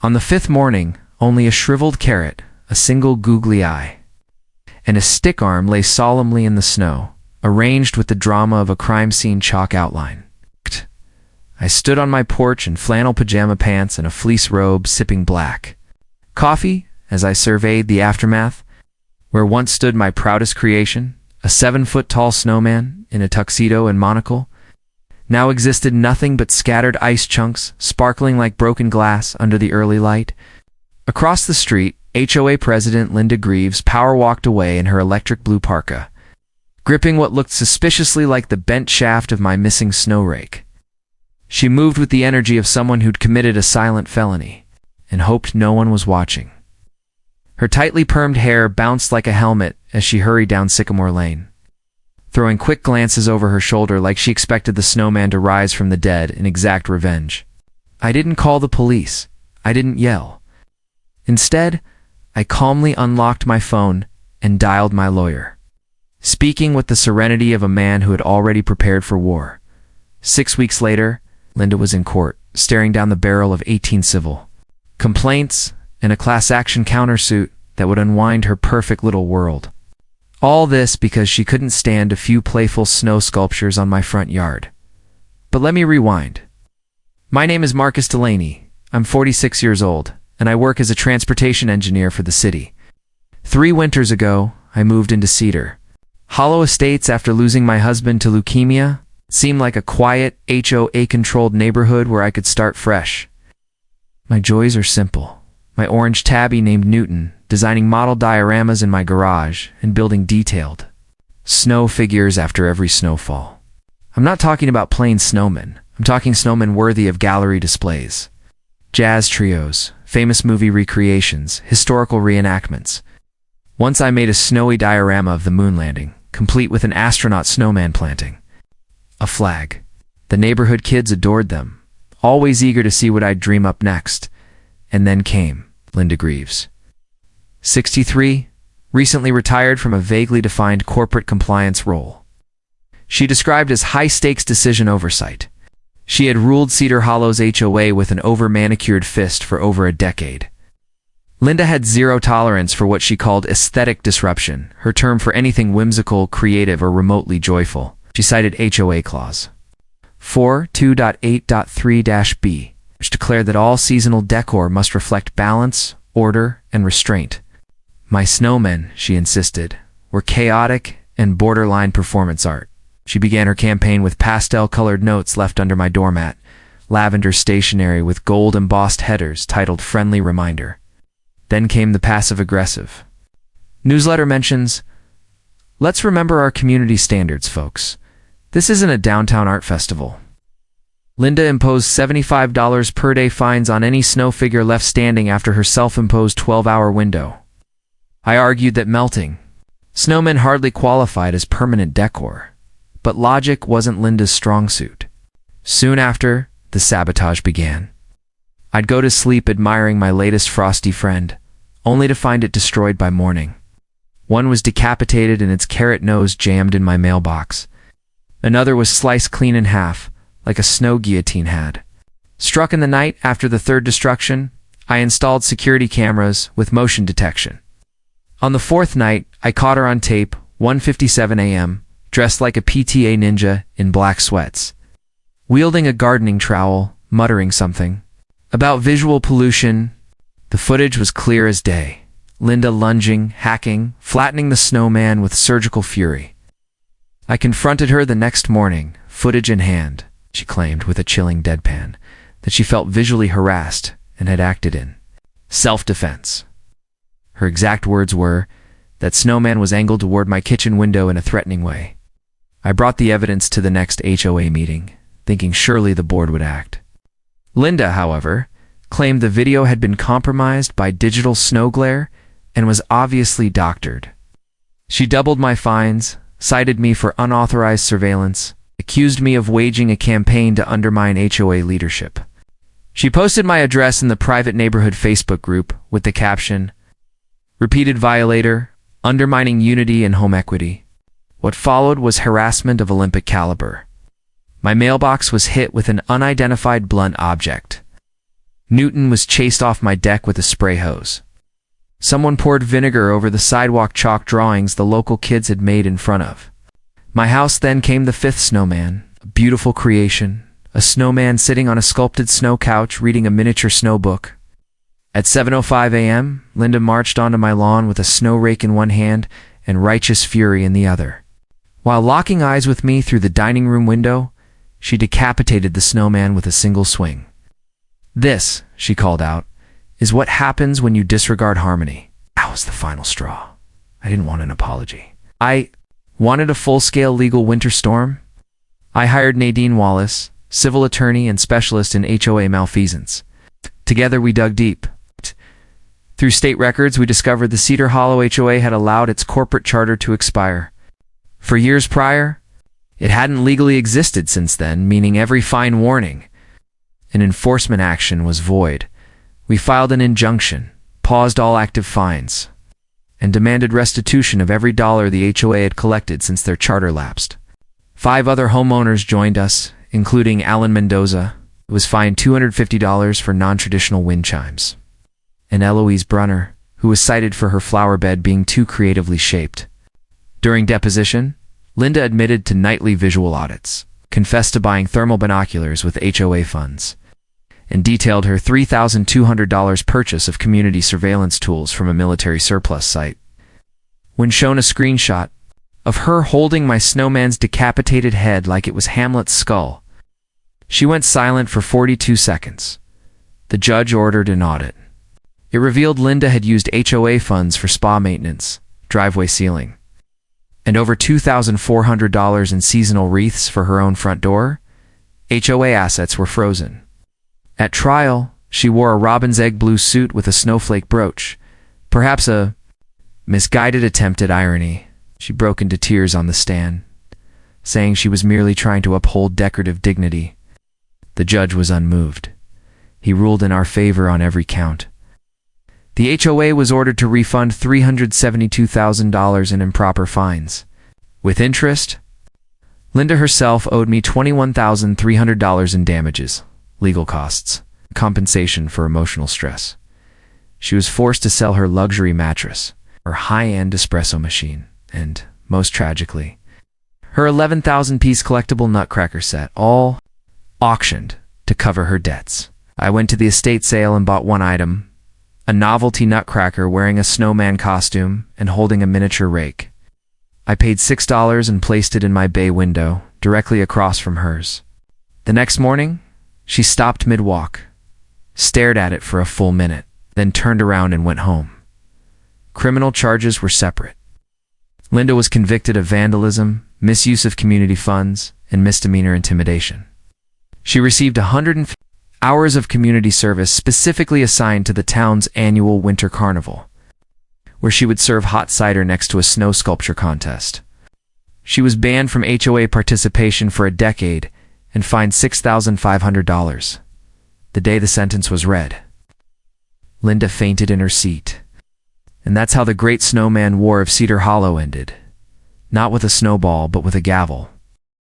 On the fifth morning, only a shriveled carrot, a single googly eye, and a stick arm lay solemnly in the snow, arranged with the drama of a crime scene chalk outline. I stood on my porch in flannel pajama pants and a fleece robe, sipping black coffee as I surveyed the aftermath. Where once stood my proudest creation, a 7-foot-tall snowman in a tuxedo and monocle, now existed nothing but scattered ice chunks, sparkling like broken glass under the early light. Across the street, HOA President Linda Greaves power-walked away in her electric blue parka, gripping what looked suspiciously like the bent shaft of my missing snow rake. She moved with the energy of someone who'd committed a silent felony and hoped no one was watching. Her tightly permed hair bounced like a helmet as she hurried down Sycamore Lane, throwing quick glances over her shoulder like she expected the snowman to rise from the dead and exact revenge. I didn't call the police. I didn't yell. Instead, I calmly unlocked my phone and dialed my lawyer, speaking with the serenity of a man who had already prepared for war. 6 weeks later, Linda was in court, staring down the barrel of 18 civil complaints and a class-action countersuit that would unwind her perfect little world. All this because she couldn't stand a few playful snow sculptures on my front yard. But let me rewind. My name is Marcus Delaney. I'm 46 years old, and I work as a transportation engineer for the city. 3 winters ago, I moved into Cedar Hollow Estates after losing my husband to leukemia. It seemed like a quiet, HOA-controlled neighborhood where I could start fresh. My joys are simple. My orange tabby named Newton, designing model dioramas in my garage and building detailed snow figures after every snowfall. I'm not talking about plain snowmen. I'm talking snowmen worthy of gallery displays. Jazz trios, famous movie recreations, historical reenactments. Once I made a snowy diorama of the moon landing, complete with an astronaut snowman planting a flag. The neighborhood kids adored them, always eager to see what I'd dream up next. And then came Linda Greaves. 63, recently retired from a vaguely defined corporate compliance role. She described as high-stakes decision oversight. She had ruled Cedar Hollow's HOA with an over-manicured fist for over a decade. Linda had zero tolerance for what she called aesthetic disruption, her term for anything whimsical, creative, or remotely joyful. She cited HOA Clause 4.2.8.3-B, which declared that all seasonal decor must reflect balance, order, and restraint. My snowmen, she insisted, were chaotic and borderline performance art. She began her campaign with pastel-colored notes left under my doormat, lavender stationery with gold-embossed headers titled Friendly Reminder. Then came the passive-aggressive newsletter mentions, "Let's remember our community standards, folks. This isn't a downtown art festival." Linda imposed $75 per day fines on any snow figure left standing after her self-imposed 12-hour window. I argued that melting snowmen hardly qualified as permanent decor, but logic wasn't Linda's strong suit. Soon after, the sabotage began. I'd go to sleep admiring my latest frosty friend, only to find it destroyed by morning. One was decapitated and its carrot nose jammed in my mailbox. Another was sliced clean in half, like a snow guillotine had. Struck in the night after the third destruction, I installed security cameras with motion detection. On the fourth night, I caught her on tape, 1:57 a.m., dressed like a PTA ninja in black sweats, wielding a gardening trowel, muttering something about visual pollution. The footage was clear as day. Linda lunging, hacking, flattening the snowman with surgical fury. I confronted her the next morning, footage in hand. She claimed with a chilling deadpan that she felt visually harassed and had acted in self-defense. Her exact words were that snowman was angled toward my kitchen window in a threatening way. I brought the evidence to the next HOA meeting, thinking surely the board would act. Linda, however, claimed the video had been compromised by digital snow glare and was obviously doctored. She doubled my fines, cited me for unauthorized surveillance, accused me of waging a campaign to undermine HOA leadership. She posted my address in the private neighborhood Facebook group with the caption, "Repeated violator, undermining unity and home equity." What followed was harassment of Olympic caliber. My mailbox was hit with an unidentified blunt object. Newton was chased off my deck with a spray hose. Someone poured vinegar over the sidewalk chalk drawings the local kids had made in front of. My house then came the fifth snowman, a beautiful creation, a snowman sitting on a sculpted snow couch reading a miniature snow book. At 7:05 a.m., Linda marched onto my lawn with a snow rake in one hand and righteous fury in the other. While locking eyes with me through the dining room window, she decapitated the snowman with a single swing. "This," she called out, "is what happens when you disregard harmony." That was the final straw. I didn't want an apology. I wanted a full-scale legal winter storm. I hired Nadine Wallace, civil attorney and specialist in HOA malfeasance. Together we dug deep. Through state records, we discovered the Cedar Hollow HOA had allowed its corporate charter to expire. For years prior, it hadn't legally existed since then, meaning every fine warning and enforcement action was void. We filed an injunction, paused all active fines, and demanded restitution of every dollar the HOA had collected since their charter lapsed. 5 other homeowners joined us, including Alan Mendoza, who was fined $250 for non-traditional wind chimes, and Eloise Brunner, who was cited for her flower bed being too creatively shaped. During deposition, Linda admitted to nightly visual audits, confessed to buying thermal binoculars with HOA funds, and detailed her $3,200 purchase of community surveillance tools from a military surplus site. When shown a screenshot of her holding my snowman's decapitated head like it was Hamlet's skull, she went silent for 42 seconds. The judge ordered an audit. It revealed Linda had used HOA funds for spa maintenance, driveway sealing, and over $2,400 in seasonal wreaths for her own front door. HOA assets were frozen. At trial, she wore a robin's egg blue suit with a snowflake brooch, perhaps a misguided attempt at irony. She broke into tears on the stand, saying she was merely trying to uphold decorative dignity. The judge was unmoved. He ruled in our favor on every count. The HOA was ordered to refund $372,000 in improper fines. With interest, Linda herself owed me $21,300 in damages, legal costs, compensation for emotional stress. She was forced to sell her luxury mattress, her high-end espresso machine, and, most tragically, her 11,000-piece collectible nutcracker set, all auctioned to cover her debts. I went to the estate sale and bought one item, a novelty nutcracker wearing a snowman costume and holding a miniature rake. I paid $6 and placed it in my bay window, directly across from hers. The next morning, she stopped mid-walk, stared at it for a full minute, then turned around and went home. Criminal charges were separate. Linda was convicted of vandalism, misuse of community funds, and misdemeanor intimidation. She received 150 hours of community service specifically assigned to the town's annual winter carnival, where she would serve hot cider next to a snow sculpture contest. She was banned from HOA participation for a decade and fined $6,500. The day the sentence was read, Linda fainted in her seat. And that's how the Great Snowman War of Cedar Hollow ended. Not with a snowball, but with a gavel.